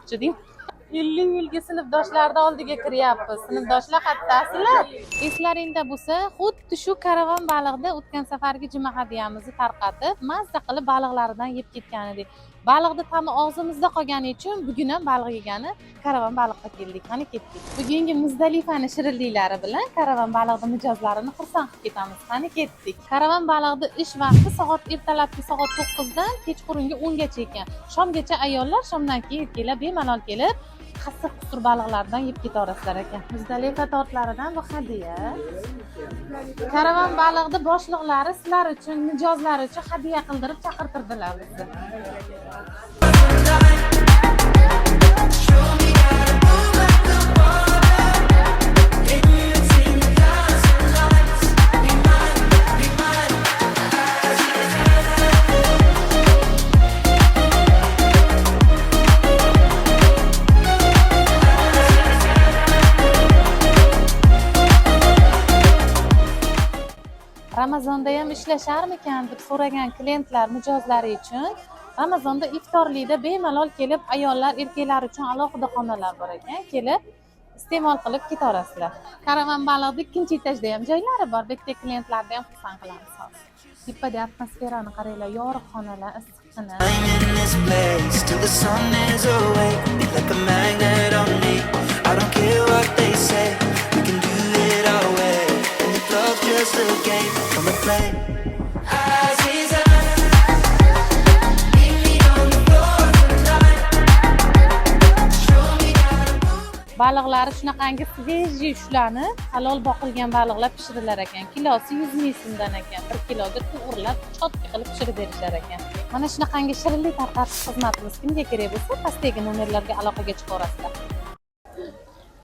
aytmoqchi deng. 50 yilga sinfdoshlarni oldiga kiryapmiz. Sinfdoshlar qattasizlar. Eslaringda bo'lsa, xuddi shu karavan baliqda o'tgan safargi juma hadiyamizni tarqatib, mazza qilib baliqlaridan yeb ketgan edik. Baliqni ta'mi og'zimizda qolgani uchun bugun ham baliq yegani karavan baliqqa keldik. Qani ketdik. Bugungi Muzdalifani shirinliklari bilan karavan baliqning mijozlarini xursand qilib ketamiz. Qani ketdik. Karavan baliqning ish vaqti soat ertalabki soat 9 dan kechqurungi 10 gacha ekan. Shomgacha ayollar, shomdan keyin erkaklar bemalol kelib qasiq qusur baliqlardan yeb ketaverasizlar ekan. Muzdalifa tortlaridan bu hadiya. Karavan baliqning boshliqlari sizlar uchun, mijozlar uchun hadiya qildirib chaqirtirdilar bizni. Ramazonda ham ishlasharmikan deb so'ragan klientlar mijozlari uchun Ramazonda iftorlikda bemalol kelib ayollar, erkaklar uchun alohida xonalar bor ekan. Kelib iste'mol qilib ketaverasizlar. Karavan baliqning ikkinchi etajda ham joylari bor. Bu yerda klientlarni ham xursand qilamiz hozir. Tepada atmosferani qaranglar, yorug' xonalar, issiqqina. Just a game, come and play. Baliqlari shunaqangi svejiy ushlanib, halol boqilgan baliqlar pishirilar ekan. Kilosi 100 ming so'mdan ekan. 1 kiloga to'g'rilab, chotki qilib pishirib berishar ekan. Mana shunaqangi shirinlik tarqatish xizmatimiz kimga kerak bo'lsa, pastdagi nomerlarga aloqaga chiqaverasizlar.